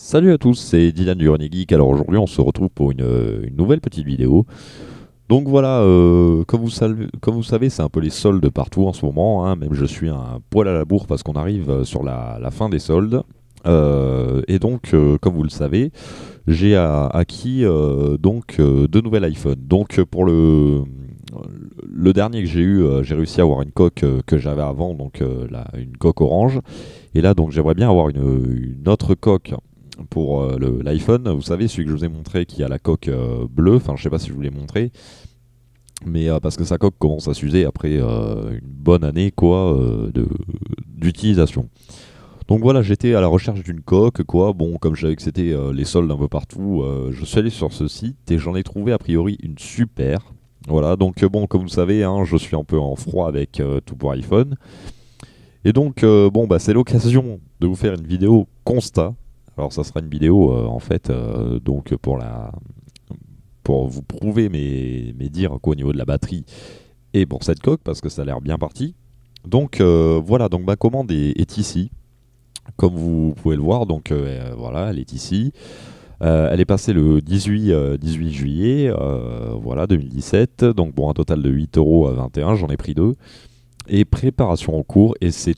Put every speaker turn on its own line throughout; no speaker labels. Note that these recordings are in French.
Salut à tous, c'est Dylan du Grenier Geek. Alors aujourd'hui, on se retrouve pour une nouvelle petite vidéo. Donc voilà, comme vous savez, c'est un peu les soldes partout en ce moment, hein. Même je suis un poil à la bourre parce qu'on arrive sur la fin des soldes. Comme vous le savez, j'ai acquis deux nouvelles iPhones. Donc pour le dernier que j'ai eu, j'ai réussi à avoir une coque que j'avais avant, une coque orange. Et là, donc j'aimerais bien avoir une autre coque pour l'iPhone. Vous savez, celui que je vous ai montré qui a la coque bleue. Enfin, je sais pas si je vous l'ai montré, mais parce que sa coque commence à s'user après une bonne année d'utilisation. Donc voilà, j'étais à la recherche d'une coque, quoi. Bon, comme je savais que c'était les soldes un peu partout, je suis allé sur ce site et j'en ai trouvé a priori une super. Voilà, donc bon, comme vous savez, hein, je suis un peu en froid avec tout pour iPhone. Et donc, c'est l'occasion de vous faire une vidéo constat. Alors, ça sera une vidéo pour vous prouver mes dires au niveau de la batterie et pour cette coque parce que ça a l'air bien parti. Donc voilà, donc ma commande est ici, comme vous pouvez le voir. Donc voilà, elle est ici. Elle est passée le 18 juillet, voilà 2017. Donc bon, un total de 8 euros à 21. J'en ai pris deux. Et préparation en cours, et c'est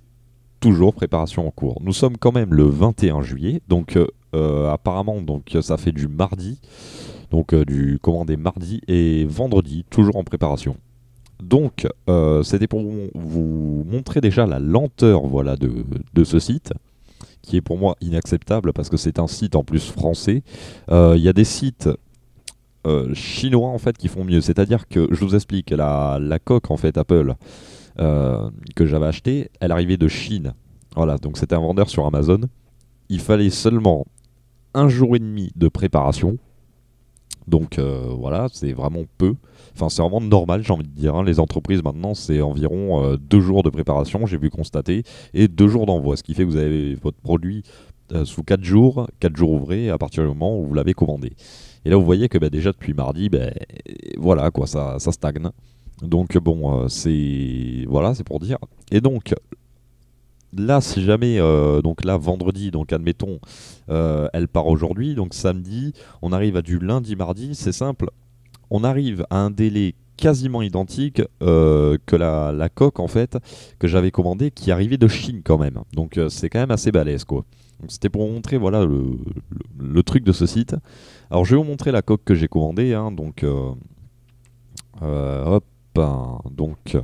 toujours préparation en cours. Nous sommes quand même le 21 juillet, donc apparemment donc ça fait du mardi, donc du commandé mardi et vendredi, toujours en préparation. Donc c'était pour vous montrer déjà la lenteur voilà, de ce site, qui est pour moi inacceptable parce que c'est un site en plus français. Il y a des sites chinois en fait qui font mieux, c'est-à-dire que je vous explique, la coque en fait Apple que j'avais acheté, elle arrivait de Chine. Voilà, donc c'était un vendeur sur Amazon. Il fallait seulement un jour et demi de préparation. Donc voilà, c'est vraiment peu. Enfin, c'est vraiment normal, j'ai envie de dire, hein. Les entreprises maintenant, c'est environ 2 jours de préparation, j'ai pu constater, et 2 jours d'envoi. Ce qui fait que vous avez votre produit sous 4 jours ouvrés à partir du moment où vous l'avez commandé. Et là, vous voyez que déjà depuis mardi, voilà, quoi, ça stagne. Donc bon, c'est pour dire. Et donc là, si jamais donc là vendredi, donc admettons, elle part aujourd'hui, donc samedi, on arrive à du lundi, mardi, c'est simple. On arrive à un délai quasiment identique que la coque en fait que j'avais commandée, qui arrivait de Chine quand même. Donc c'est quand même assez balèze quoi. Donc c'était pour vous montrer voilà le truc de ce site. Alors je vais vous montrer la coque que j'ai commandée, hein, hop. Donc,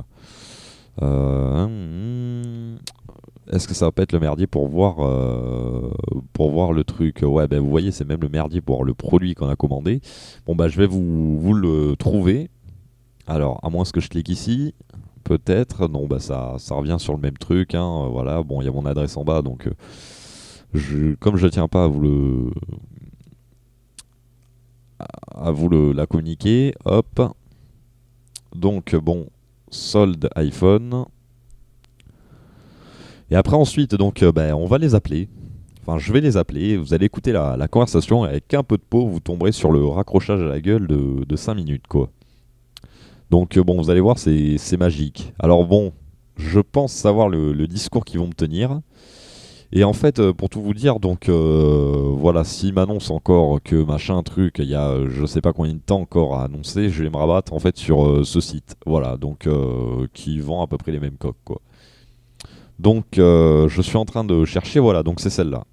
est-ce que ça va pas être le merdier pour voir le truc? Ouais, ben vous voyez, c'est même le merdier pour voir le produit qu'on a commandé. Bon, bah, je vais vous le trouver. Alors, à moins que je clique ici, peut-être. Non, bah, ça revient sur le même truc, hein. Voilà, bon, il y a mon adresse en bas, donc comme je tiens pas la communiquer, hop. Donc, bon, solde iPhone. Et après ensuite, donc, on va les appeler. Enfin, je vais les appeler. Vous allez écouter la conversation. Et avec un peu de peau, vous tomberez sur le raccrochage à la gueule de 5 minutes, quoi. Donc, bon, vous allez voir, c'est magique. Alors, bon, je pense savoir le discours qu'ils vont me tenir. Et en fait, pour tout vous dire, donc, voilà, s'ils m'annoncent encore que machin, truc, il y a je sais pas combien de temps encore à annoncer, je vais me rabattre en fait sur ce site. Voilà, donc, qui vend à peu près les mêmes coques, quoi. Donc je suis en train de chercher, voilà, donc c'est celle-là.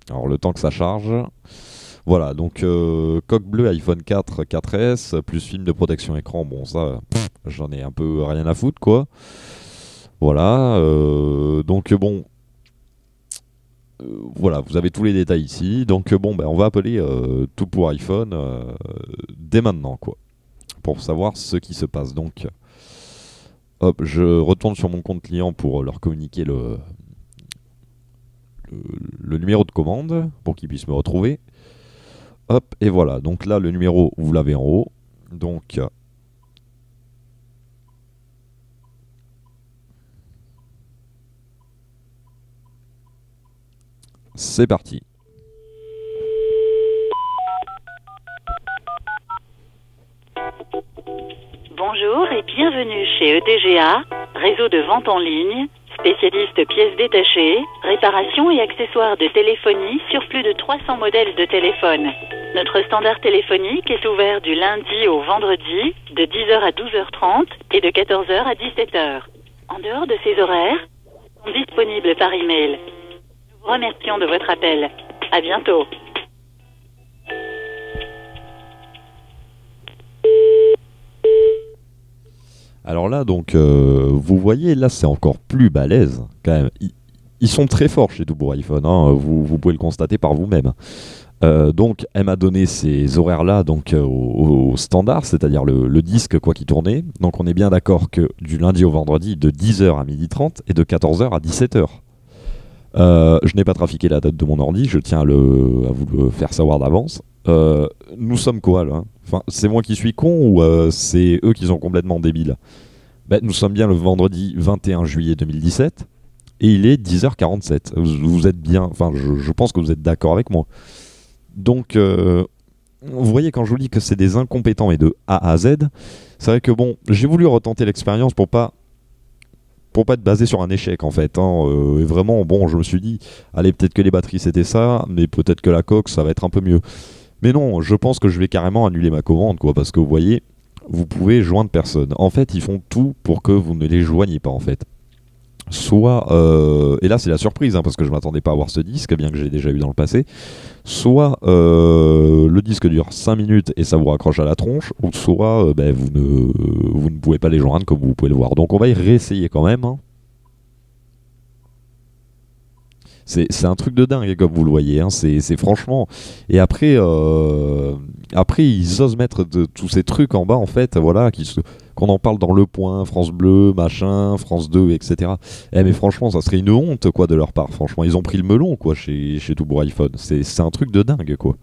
Alors le temps que ça charge. Voilà, donc coque bleue iPhone 4 4S, plus film de protection écran, bon ça, j'en ai un peu rien à foutre quoi. Voilà, donc bon, voilà, vous avez tous les détails ici. Donc bon, on va appeler tout pour iPhone dès maintenant quoi, pour savoir ce qui se passe. Donc hop, je retourne sur mon compte client pour leur communiquer le numéro de commande pour qu'ils puissent me retrouver. Hop, et voilà. Donc là, le numéro, vous l'avez en haut. Donc, c'est parti.
Bonjour et bienvenue chez EDGA, réseau de vente en ligne, Spécialiste pièces détachées, réparation et accessoires de téléphonie sur plus de 300 modèles de téléphones. Notre standard téléphonique est ouvert du lundi au vendredi de 10h à 12h30 et de 14h à 17h. En dehors de ces horaires, nous sommes disponibles par email. Nous vous remercions de votre appel. À bientôt.
Alors là, donc, vous voyez, là, c'est encore plus balèze, quand même. Ils sont très forts chez tout pour iPhone, hein, vous pouvez le constater par vous-même. Donc, elle m'a donné ces horaires-là donc au standard, c'est-à-dire le disque quoi qui tournait. Donc, on est bien d'accord que du lundi au vendredi, de 10h à 12h30 et de 14h à 17h. Je n'ai pas trafiqué la date de mon ordi, je tiens à vous le faire savoir d'avance. Nous sommes quoi là? Enfin, c'est moi qui suis con ou c'est eux qui sont complètement débiles? Ben, nous sommes bien le vendredi 21 juillet 2017 et il est 10h47. Vous êtes bien, enfin je pense que vous êtes d'accord avec moi. Donc vous voyez quand je vous dis que c'est des incompétents et de A à Z, c'est vrai que bon, j'ai voulu retenter l'expérience pour pas être basé sur un échec en fait, hein. Et vraiment bon, je me suis dit allez, peut-être que les batteries c'était ça, mais peut-être que la coque ça va être un peu mieux. Mais non, je pense que je vais carrément annuler ma commande quoi, parce que vous voyez, vous pouvez joindre personne. En fait, ils font tout pour que vous ne les joigniez pas en fait. Soit, et là c'est la surprise hein, parce que je m'attendais pas à avoir ce disque, bien que j'ai déjà eu dans le passé. Soit le disque dure 5 minutes et ça vous raccroche à la tronche, ou soit ben, vous ne pouvez pas les joindre comme vous pouvez le voir. Donc on va y réessayer quand même. Hein. C'est un truc de dingue comme vous le voyez, hein. C'est franchement. Et après, ils osent mettre tous ces trucs en bas en fait, voilà, qu'on en parle dans Le Point, France Bleu, machin, France 2, etc. Eh, mais franchement, ça serait une honte quoi de leur part. Franchement, ils ont pris le melon quoi chez tout pour iPhone. C'est un truc de dingue quoi.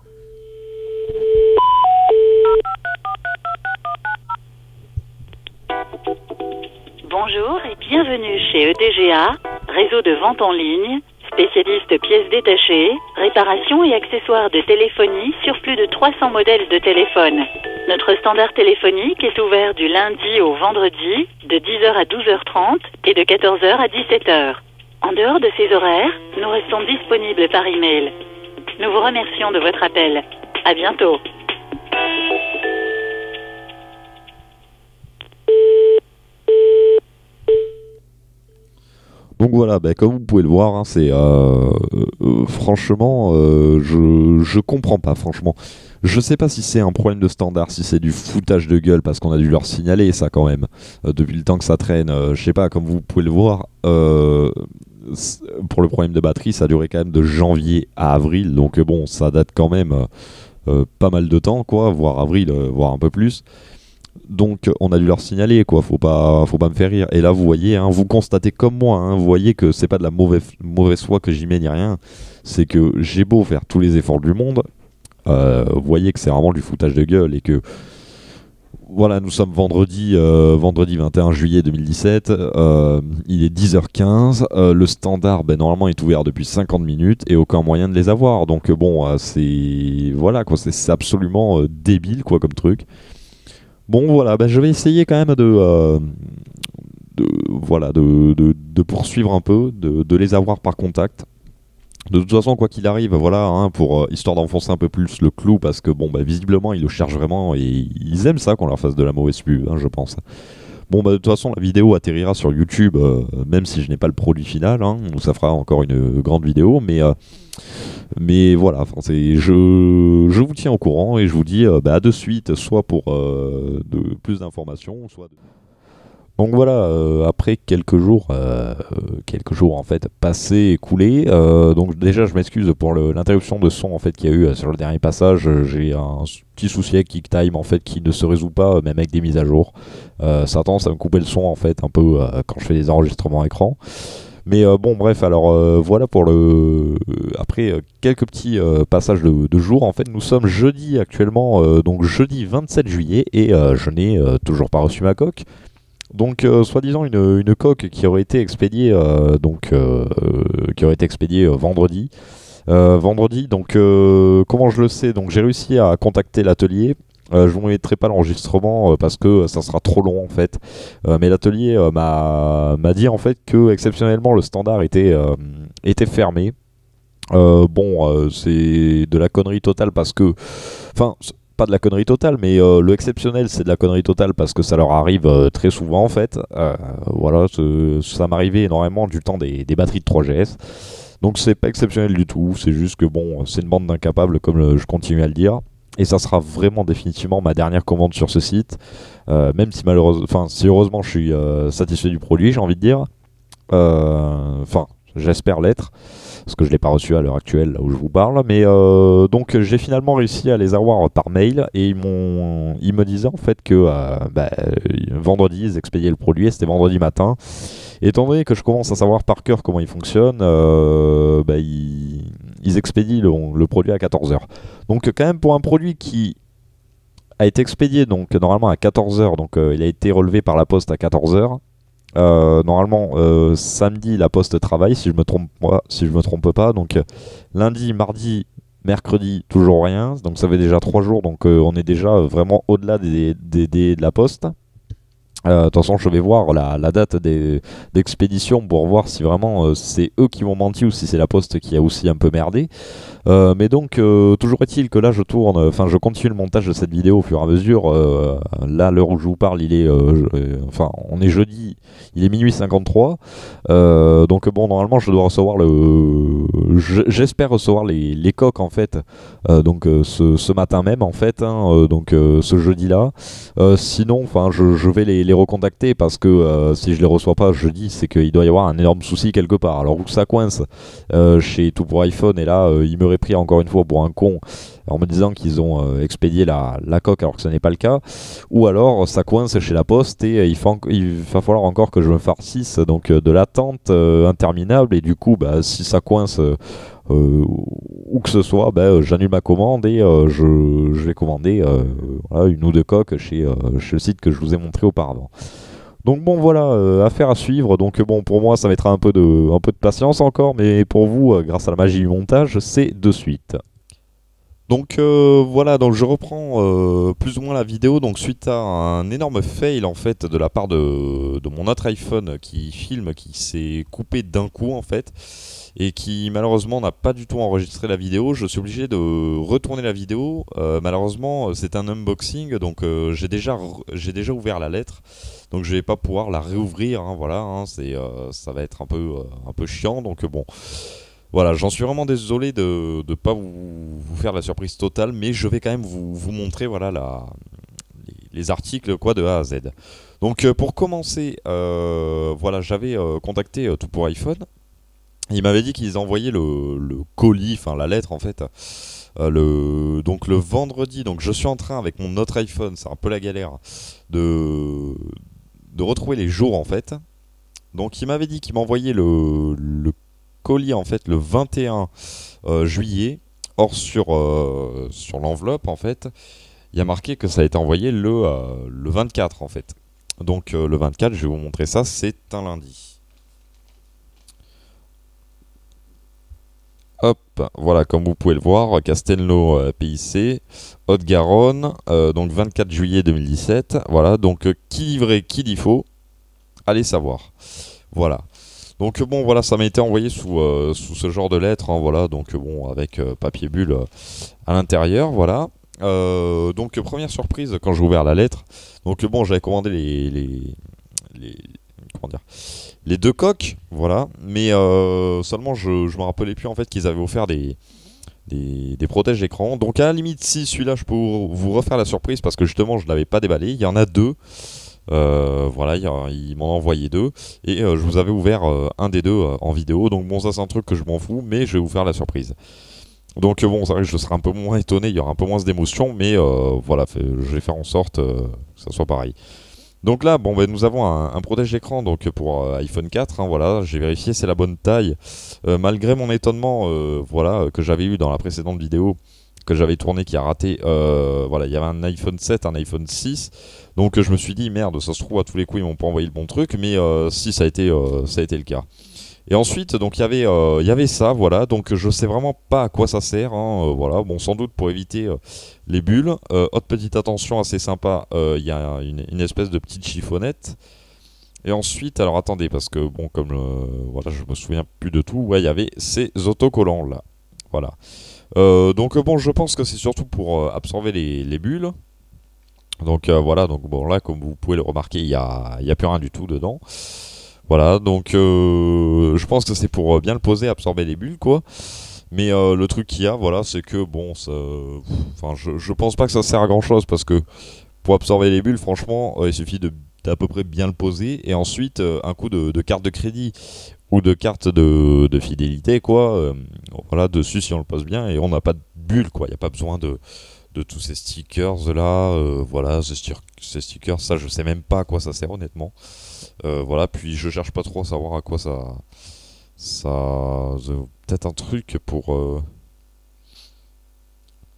Bonjour et bienvenue chez EDGA, réseau de vente en ligne, spécialiste pièces détachées, réparation et accessoires de téléphonie sur plus de 300 modèles de téléphones. Notre standard téléphonique est ouvert du lundi au vendredi de 10h à 12h30 et de 14h à 17h. En dehors de ces horaires, nous restons disponibles par email. Nous vous remercions de votre appel. À bientôt.
Donc voilà, bah, comme vous pouvez le voir, hein, c'est franchement, je comprends pas, franchement. Je sais pas si c'est un problème de standard, si c'est du foutage de gueule, parce qu'on a dû leur signaler ça quand même, depuis le temps que ça traîne. Je sais pas, comme vous pouvez le voir, pour le problème de batterie, ça a duré quand même de janvier à avril, donc bon, ça date quand même pas mal de temps, quoi, voire avril, voire un peu plus. Donc on a dû leur signaler quoi, faut pas me faire rire. Et là vous voyez, hein, vous constatez comme moi, hein, vous voyez que c'est pas de la mauvaise foi que j'y mets ni rien. C'est que j'ai beau faire tous les efforts du monde, vous voyez que c'est vraiment du foutage de gueule et que voilà, nous sommes vendredi 21 juillet 2017, il est 10h15, le standard ben, normalement est ouvert depuis 50 minutes et aucun moyen de les avoir. Donc bon, c'est voilà quoi, c'est absolument débile quoi comme truc. Bon voilà, bah, je vais essayer quand même de poursuivre un peu, de les avoir par contact. De toute façon, quoi qu'il arrive, voilà, hein, pour histoire d'enfoncer un peu plus le clou, parce que bon, bah, visiblement ils le cherchent vraiment et ils aiment ça qu'on leur fasse de la mauvaise pub, hein, je pense. Bon bah de toute façon la vidéo atterrira sur YouTube, même si je n'ai pas le produit final, hein, ça fera encore une grande vidéo, mais voilà, je vous tiens au courant et je vous dis à de suite, soit pour plus d'informations, soit de... Donc voilà, après quelques jours en fait passés, écoulés, donc déjà je m'excuse pour l'interruption de son en fait qu'il y a eu sur le dernier passage. J'ai un petit souci avec QuickTime en fait qui ne se résout pas même avec des mises à jour. Ça a tendance à me couper le son en fait un peu quand je fais des enregistrements écran. Mais bon bref, alors voilà pour le... Après quelques petits passages de jour, en fait nous sommes jeudi actuellement, donc jeudi 27 juillet et je n'ai toujours pas reçu ma coque. Donc soi-disant une coque qui aurait été expédiée vendredi. Vendredi, donc comment je le sais? Donc j'ai réussi à contacter l'atelier Je vous mettrai pas l'enregistrement parce que ça sera trop long en fait. Mais l'atelier m'a dit en fait que exceptionnellement le standard était fermé. C'est de la connerie totale parce que, enfin, pas de la connerie totale, mais le exceptionnel c'est de la connerie totale parce que ça leur arrive très souvent en fait. Voilà, ça m'arrivait énormément du temps des batteries de 3GS. Donc c'est pas exceptionnel du tout, c'est juste que bon, c'est une bande d'incapables comme je continue à le dire. Et ça sera vraiment définitivement ma dernière commande sur ce site. Même si malheureusement, enfin si heureusement je suis satisfait du produit, j'ai envie de dire. Enfin, j'espère l'être parce que je ne l'ai pas reçu à l'heure actuelle là où je vous parle, mais donc j'ai finalement réussi à les avoir par mail et ils me disaient en fait que vendredi ils expédiaient le produit et c'était vendredi matin. Et étant donné que je commence à savoir par cœur comment il fonctionne, ils expédient le produit à 14h. Donc quand même pour un produit qui a été expédié donc normalement à 14h, donc il a été relevé par la poste à 14h. Normalement samedi la poste travaille si je me trompe pas, donc lundi, mardi, mercredi toujours rien, donc ça fait déjà 3 jours, donc on est déjà vraiment au-delà de la poste. De toute façon je vais voir la date d'expédition pour voir si vraiment c'est eux qui m'ont menti ou si c'est la poste qui a aussi un peu merdé. Mais donc toujours est-il que là je continue le montage de cette vidéo au fur et à mesure. Là à l'heure où je vous parle on est jeudi, il est minuit 53. Donc bon normalement je dois recevoir j'espère recevoir les coques en fait ce matin même en fait ce jeudi là. Sinon je vais les recontacter parce que si je les reçois pas jeudi c'est qu'il doit y avoir un énorme souci quelque part. Alors où ça coince chez Tout pour iPhone, et là il me pris encore une fois pour un con en me disant qu'ils ont expédié la coque alors que ce n'est pas le cas, ou alors ça coince chez la poste et il va falloir encore que je me farcisse donc de l'attente interminable, et du coup si ça coince où que ce soit, j'annule ma commande et je vais commander une ou deux coques chez le site que je vous ai montré auparavant. Donc bon voilà, affaire à suivre. Donc bon, pour moi ça mettra un peu de patience encore, mais pour vous, grâce à la magie du montage, c'est de suite. Donc voilà, donc je reprends plus ou moins la vidéo, donc suite à un énorme fail en fait de la part de mon autre iPhone qui filme, qui s'est coupé d'un coup en fait, et qui malheureusement n'a pas du tout enregistré la vidéo. Je suis obligé de retourner la vidéo. Malheureusement c'est un unboxing, donc j'ai déjà ouvert la lettre, donc je vais pas pouvoir la réouvrir, ça va être un peu chiant, donc bon. Voilà, j'en suis vraiment désolé de ne pas vous faire la surprise totale, mais je vais quand même vous montrer voilà, les articles de A à Z. Donc pour commencer, voilà, j'avais contacté Tout pour iPhone. Il m'avait dit qu'ils envoyaient le colis, enfin la lettre en fait, donc le vendredi. Donc je suis en train avec mon autre iPhone, c'est un peu la galère, de retrouver les jours en fait. Donc il m'avait dit qu'il m'envoyait le colis en fait le 21 juillet. Or sur l'enveloppe en fait il y a marqué que ça a été envoyé le 24 en fait. Donc le 24, je vais vous montrer ça, c'est un lundi. Hop, voilà, comme vous pouvez le voir, Castelnau PIC, Haute-Garonne, donc 24 juillet 2017. Voilà, donc qui dit vrai, qui dit faux, allez savoir. Voilà. Donc bon, voilà, ça m'a été envoyé sous ce genre de lettre, voilà, donc bon, avec papier bulle à l'intérieur, voilà. Donc première surprise quand j'ai ouvert la lettre. Donc bon, j'avais commandé les deux coques, voilà, mais seulement je me rappelais plus en fait qu'ils avaient offert des protèges écran. Donc à la limite, si celui-là je peux vous refaire la surprise parce que justement je l'avais pas déballé, il y en a deux. Voilà, ils m'en ont envoyé deux et je vous avais ouvert un des deux en vidéo. Donc bon, ça c'est un truc que je m'en fous, mais je vais vous faire la surprise. Donc bon, c'est vrai que je serai un peu moins étonné, il y aura un peu moins d'émotion, mais voilà, je vais faire en sorte que ça soit pareil. Donc là, bon, nous avons un protège écran donc pour iPhone 4, voilà, j'ai vérifié, c'est la bonne taille. Malgré mon étonnement, voilà, que j'avais eu dans la précédente vidéo que j'avais tourné qui a raté, voilà, il y avait un iPhone 7, un iPhone 6, donc je me suis dit merde, ça se trouve à tous les coups ils m'ont pas envoyé le bon truc, mais si ça a été le cas. Et ensuite, donc il y avait ça, voilà. Donc je sais vraiment pas à quoi ça sert, hein, voilà. Bon, sans doute pour éviter les bulles. Autre petite attention assez sympa, il y a une espèce de petite chiffonnette. Et ensuite, alors attendez, parce que bon, comme voilà, je me souviens plus de tout. Ouais, il y avait ces autocollants là, voilà. Donc bon, je pense que c'est surtout pour absorber les bulles. Donc voilà, donc bon là, comme vous pouvez le remarquer, il y a plus rien du tout dedans. Voilà, donc je pense que c'est pour bien le poser, absorber les bulles, quoi. Mais le truc qu'il y a, voilà, c'est que bon, enfin, je pense pas que ça sert à grand chose parce que pour absorber les bulles, franchement, il suffit de d'à peu près bien le poser et ensuite un coup de carte de crédit ou de carte de fidélité, quoi. Voilà, dessus si on le pose bien et on n'a pas de bulles, quoi. Il n'y a pas besoin de tous ces stickers là, voilà, ces stickers, ça je sais même pas à quoi ça sert honnêtement. Voilà, puis je cherche pas trop à savoir à quoi peut-être un truc pour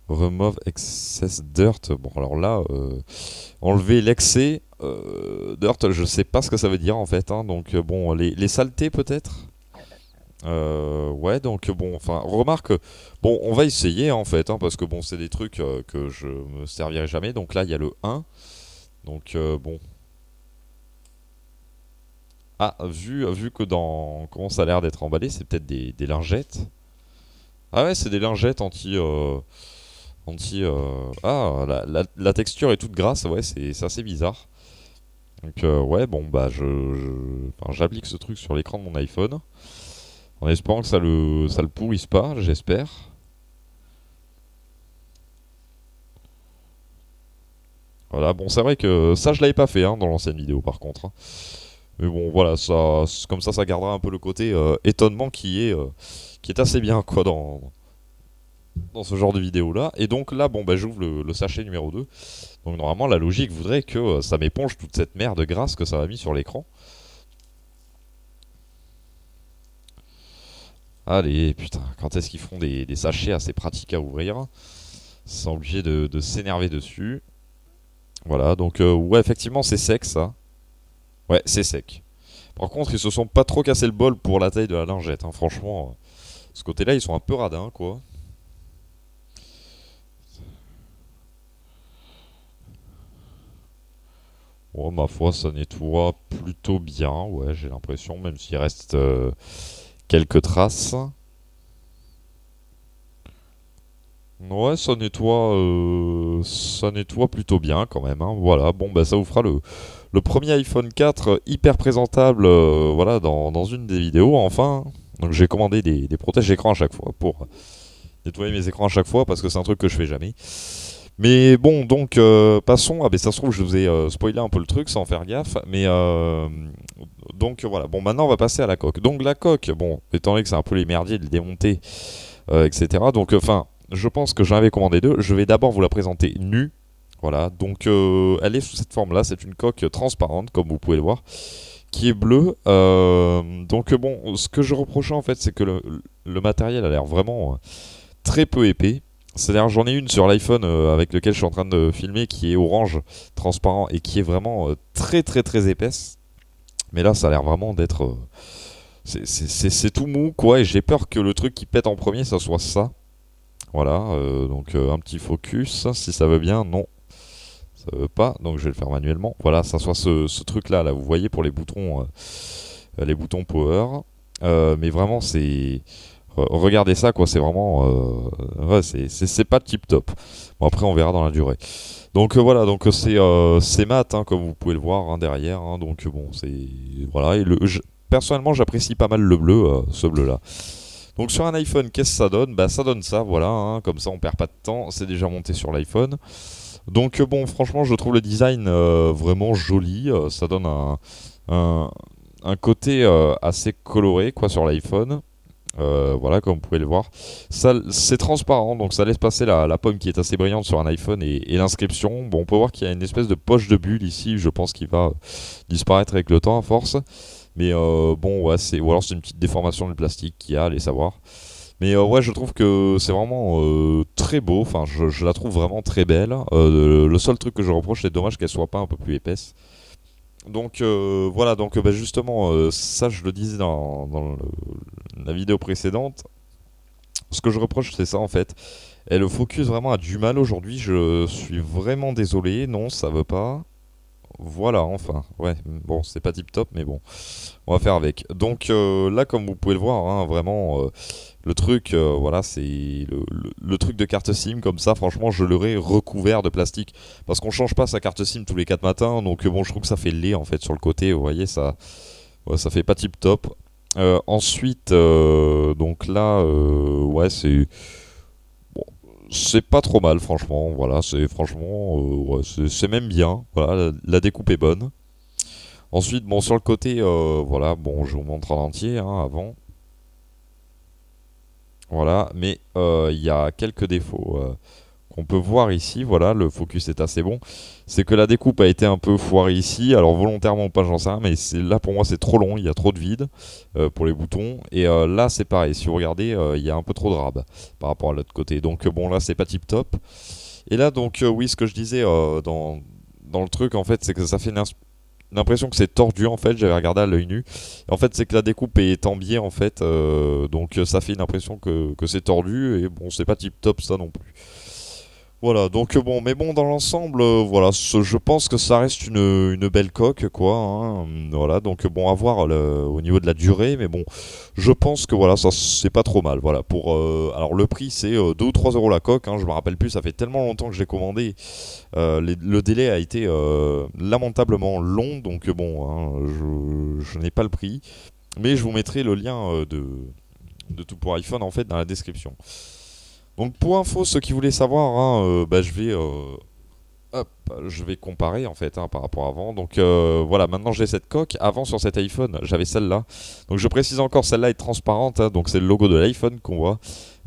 remove excess dirt. Bon alors là, enlever l'excès dirt, je sais pas ce que ça veut dire en fait, hein. Donc bon, les saletés peut-être. Ouais, donc bon, enfin, remarque, bon, on va essayer en fait, hein, parce que bon, c'est des trucs que je me servirai jamais. Donc là, il y a le 1. Donc bon. Ah, vu que dans comment ça a l'air d'être emballé, c'est peut-être des lingettes. Ah ouais, c'est des lingettes Ah, la texture est toute grasse, ouais, c'est assez bizarre. Donc ouais, bon, bah enfin, j'applique ce truc sur l'écran de mon iPhone. En espérant que ça le pourrisse pas, j'espère. Voilà, bon, c'est vrai que ça, je l'avais pas fait hein, dans l'ancienne vidéo par contre, hein. Mais bon, voilà, comme ça gardera un peu le côté étonnement qui est assez bien quoi dans ce genre de vidéo là. Et donc là, bon, bah, j'ouvre le sachet numéro 2. Donc normalement, la logique voudrait que ça m'éponge toute cette merde grasse que ça a mis sur l'écran. Allez, putain, quand est-ce qu'ils feront des sachets assez pratiques à ouvrir? Sans obligé de s'énerver dessus. Voilà, donc ouais, effectivement, c'est sec ça. Ouais, c'est sec. Par contre, ils se sont pas trop cassé le bol pour la taille de la lingette, hein. Franchement, ce côté-là, ils sont un peu radins, quoi. Bon, ma foi, ça nettoie plutôt bien, ouais, j'ai l'impression, même s'il reste quelques traces. Ouais, ça nettoie plutôt bien quand même, hein. Voilà, bon, bah ça vous fera le premier iPhone 4 hyper présentable, voilà, dans une des vidéos, enfin. Donc j'ai commandé des protèges écrans à chaque fois pour nettoyer mes écrans à chaque fois parce que c'est un truc que je fais jamais. Mais bon, donc passons. Ah, ben ça se trouve, je vous ai spoilé un peu le truc sans faire gaffe. Mais donc voilà. Bon, maintenant on va passer à la coque. Donc la coque, bon, étant donné que c'est un peu les merdiers de le démonter, etc. Donc, enfin, je pense que j'en avais commandé deux. Je vais d'abord vous la présenter nue. Voilà. Donc elle est sous cette forme-là. C'est une coque transparente, comme vous pouvez le voir, qui est bleue. Donc bon, ce que je reprochais en fait, c'est que le matériel a l'air vraiment très peu épais. C'est-à-dire j'en ai une sur l'iPhone avec lequel je suis en train de filmer qui est orange, transparent et qui est vraiment très très très épaisse. Mais là ça a l'air vraiment d'être... c'est tout mou quoi et j'ai peur que le truc qui pète en premier ça soit ça. Voilà, donc un petit focus si ça veut bien, non. Ça veut pas, donc je vais le faire manuellement. Voilà, ça soit ce truc là, vous voyez pour les boutons power. Mais vraiment c'est... Regardez ça quoi, c'est vraiment ouais, c'est pas tip top. Bon après on verra dans la durée. Donc voilà, donc c'est mat hein, comme vous pouvez le voir hein, derrière hein, donc bon c'est voilà et personnellement j'apprécie pas mal le bleu ce bleu là. Donc sur un iPhone qu'est-ce que ça donne? Bah ça donne ça voilà hein, comme ça on perd pas de temps, c'est déjà monté sur l'iPhone. Donc bon franchement je trouve le design vraiment joli, ça donne un côté assez coloré quoi sur l'iPhone. Voilà, comme vous pouvez le voir. C'est transparent, donc ça laisse passer la pomme qui est assez brillante sur un iPhone et l'inscription. Bon, on peut voir qu'il y a une espèce de poche de bulle ici, je pense qu'il va disparaître avec le temps à force. Mais bon, ouais, ou alors c'est une petite déformation du plastique qu'il y a, allez savoir. Mais ouais, je trouve que c'est vraiment très beau, enfin, je la trouve vraiment très belle. Le seul truc que je reproche, c'est dommage qu'elle soit pas un peu plus épaisse. Donc voilà, donc bah, justement, ça je le disais dans la vidéo précédente. Ce que je reproche, c'est ça en fait. Et le focus vraiment a du mal aujourd'hui. Je suis vraiment désolé. Non, ça veut pas. Voilà, enfin. Ouais, bon, c'est pas tip top, mais bon, on va faire avec. Donc là, comme vous pouvez le voir, hein, vraiment, le truc, voilà, c'est le truc de carte SIM comme ça. Franchement, je l'aurais recouvert de plastique parce qu'on change pas sa carte SIM tous les 4 matins. Donc bon, je trouve que ça fait laid en fait sur le côté. Vous voyez, ça, ouais, ça fait pas tip top. Ensuite, donc là, ouais, c'est pas trop mal, franchement. Voilà, c'est franchement, ouais, c'est même bien. Voilà, la découpe est bonne. Ensuite, bon, sur le côté, voilà, bon, je vous montre en entier hein, avant. Voilà, mais il y a quelques défauts qu'on peut voir ici. Voilà, le focus est assez bon. C'est que la découpe a été un peu foirée ici. Alors volontairement ou pas, j'en sais rien, mais là pour moi c'est trop long. Il y a trop de vide pour les boutons. Et là c'est pareil. Si vous regardez, il y a un peu trop de rab par rapport à l'autre côté. Donc bon, là c'est pas tip top. Et là donc oui, ce que je disais dans le truc en fait, c'est que ça fait l'impression que c'est tordu en fait, j'avais regardé à l'œil nu. En fait, c'est que la découpe est en biais en fait, donc ça fait une impression que c'est tordu et bon, c'est pas tip top ça non plus. Voilà, donc bon, mais bon, dans l'ensemble, voilà, je pense que ça reste une belle coque, quoi. Hein, voilà, donc bon, à voir au niveau de la durée, mais bon, je pense que voilà, ça c'est pas trop mal. Voilà, pour alors le prix c'est 2 ou 3 euros la coque. Hein, je me rappelle plus, ça fait tellement longtemps que je l'ai commandé. Le délai a été lamentablement long, donc bon, hein, je n'ai pas le prix, mais je vous mettrai le lien de tout pour iPhone en fait dans la description. Donc pour info, ceux qui voulaient savoir, hein, bah, hop, je vais comparer en fait hein, par rapport à avant. Donc voilà, maintenant j'ai cette coque. Avant sur cet iPhone, j'avais celle-là. Donc je précise encore, celle-là est transparente. Hein, donc c'est le logo de l'iPhone qu'on voit.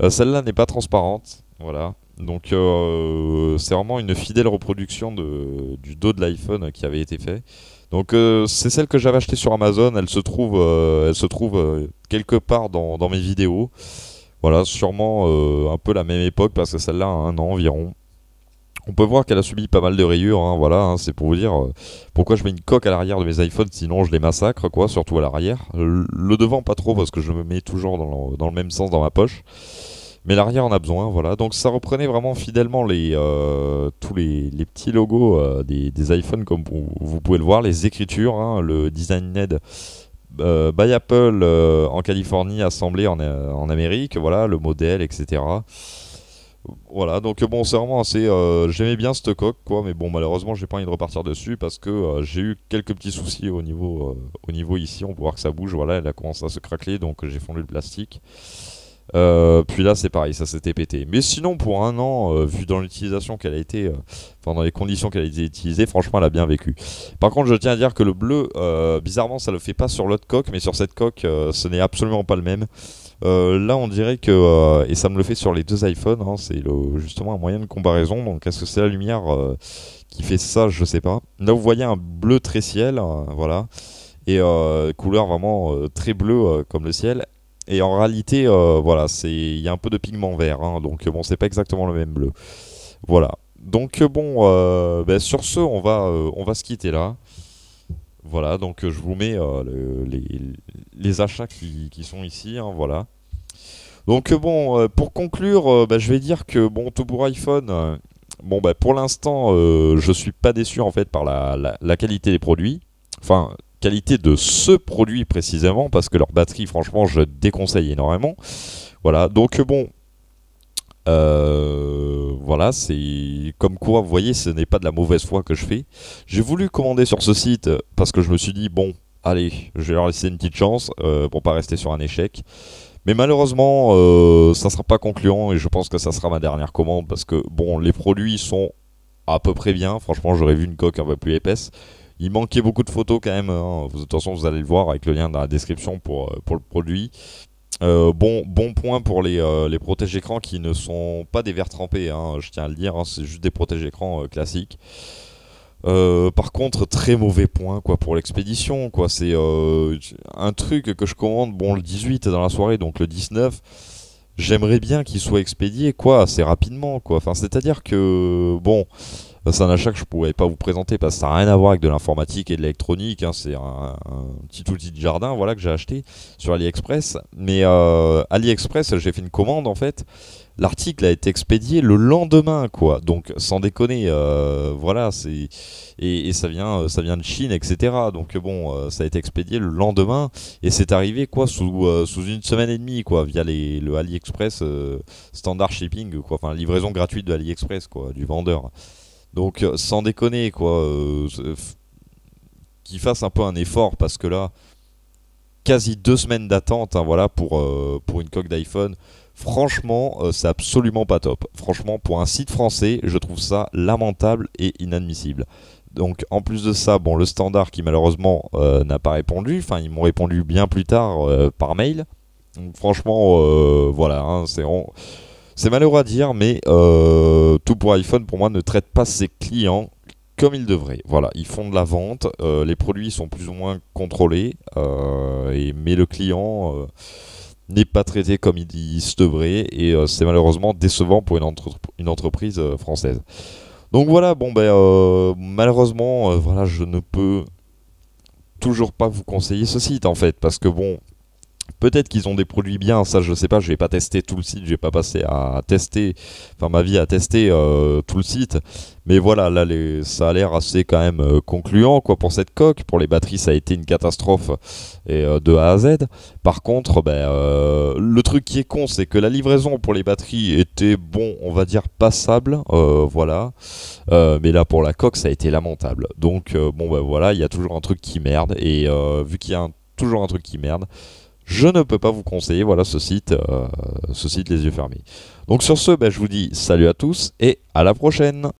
Celle-là n'est pas transparente. Voilà. Donc c'est vraiment une fidèle reproduction du dos de l'iPhone qui avait été fait. Donc c'est celle que j'avais achetée sur Amazon. Elle se trouve quelque part dans mes vidéos. Voilà, sûrement un peu la même époque parce que celle-là a 1 an environ. On peut voir qu'elle a subi pas mal de rayures, hein, voilà, hein, c'est pour vous dire pourquoi je mets une coque à l'arrière de mes iPhones, sinon je les massacre, quoi, surtout à l'arrière. Le devant pas trop parce que je me mets toujours dans le même sens dans ma poche. Mais l'arrière en a besoin, voilà. Donc ça reprenait vraiment fidèlement tous les petits logos des iPhones comme vous pouvez le voir, les écritures, hein, le design NED by Apple en Californie, assemblé en Amérique, voilà, le modèle, etc. Voilà, donc bon, c'est vraiment assez. J'aimais bien cette coque, quoi, mais bon, malheureusement, j'ai pas envie de repartir dessus parce que j'ai eu quelques petits soucis au niveau ici. On peut voir que ça bouge, voilà, elle a commencé à se craqueler, donc j'ai fondu le plastique. Puis là, c'est pareil, ça s'était pété. Mais sinon, pour 1 an, vu dans l'utilisation qu'elle a été, enfin dans les conditions qu'elle a été utilisée, franchement, elle a bien vécu. Par contre, je tiens à dire que le bleu, bizarrement, ça le fait pas sur l'autre coque, mais sur cette coque, ce n'est absolument pas le même. Là, on dirait que, et ça me le fait sur les deux iPhones, hein, c'est justement un moyen de comparaison. Donc, est-ce que c'est la lumière qui fait ça? Je sais pas. Là, vous voyez un bleu très ciel, voilà, et couleur vraiment très bleue comme le ciel. Et en réalité, voilà, il y a un peu de pigment vert, hein, donc bon, c'est pas exactement le même bleu. Voilà. Donc bon, ben, sur ce, on va se quitter là. Voilà, donc je vous mets les achats qui sont ici, hein, voilà. Donc bon, pour conclure, bah, je vais dire que bon, tout pour iPhone, bon bah pour l'instant, je suis pas déçu en fait par la qualité des produits. Enfin, qualité de ce produit précisément, parce que leur batterie, franchement, je déconseille énormément. Voilà, donc bon, voilà, c'est comme quoi, vous voyez, ce n'est pas de la mauvaise foi que je fais. J'ai voulu commander sur ce site parce que je me suis dit, bon, allez, je vais leur laisser une petite chance pour pas rester sur un échec. Mais malheureusement, ça sera pas concluant et je pense que ça sera ma dernière commande parce que bon, les produits sont à peu près bien. Franchement, j'aurais vu une coque un peu plus épaisse. Il manquait beaucoup de photos quand même, hein. De toute façon, vous allez le voir avec le lien dans la description pour le produit. Bon point pour les protège-écrans qui ne sont pas des verres trempés, hein, je tiens à le dire, hein, c'est juste des protège-écrans classiques. Par contre, très mauvais point quoi pour l'expédition, quoi. C'est un truc que je commande, bon, le 18 dans la soirée, donc le 19. J'aimerais bien qu'il soit expédié quoi assez rapidement quoi. Enfin, c'est-à-dire que bon. C'est un achat que je pourrais pas vous présenter parce que ça n'a rien à voir avec de l'informatique et de l'électronique, hein. C'est un petit outil de jardin, voilà, que j'ai acheté sur AliExpress. Mais AliExpress, j'ai fait une commande en fait. L'article a été expédié le lendemain, quoi. Donc, sans déconner, voilà, et ça vient de Chine, etc. Donc bon, ça a été expédié le lendemain et c'est arrivé quoi sous une semaine et demie, quoi, via le AliExpress standard shipping, quoi. Enfin, livraison gratuite de AliExpress, quoi, du vendeur. Donc, sans déconner, quoi, qu'il fasse un peu un effort parce que là, quasi 2 semaines d'attente, hein, voilà, pour une coque d'iPhone. Franchement, c'est absolument pas top. Franchement, pour un site français, je trouve ça lamentable et inadmissible. Donc, en plus de ça, bon, le standard qui malheureusement n'a pas répondu. Enfin, ils m'ont répondu bien plus tard par mail. Donc, franchement, voilà, hein, c'est malheureux à dire, mais tout pour iPhone, pour moi, ne traite pas ses clients comme ils devraient. Voilà, ils font de la vente, les produits sont plus ou moins contrôlés, mais le client n'est pas traité comme il se devrait, et c'est malheureusement décevant pour une entreprise française. Donc voilà, bon ben malheureusement, voilà, je ne peux toujours pas vous conseiller ce site en fait, parce que bon, peut-être qu'ils ont des produits bien, ça je sais pas, je vais pas tester tout le site, je vais pas passer à tester, enfin ma vie à tester tout le site, mais voilà, là ça a l'air assez quand même concluant quoi pour cette coque. Pour les batteries ça a été une catastrophe et, de A à Z. Par contre, ben, le truc qui est con c'est que la livraison pour les batteries était bon, on va dire passable, voilà, mais là pour la coque ça a été lamentable. Donc bon ben voilà, il y a toujours un truc qui merde, et vu qu'il y a toujours un truc qui merde, je ne peux pas vous conseiller, voilà, ce site les yeux fermés. Donc sur ce, ben, je vous dis salut à tous et à la prochaine.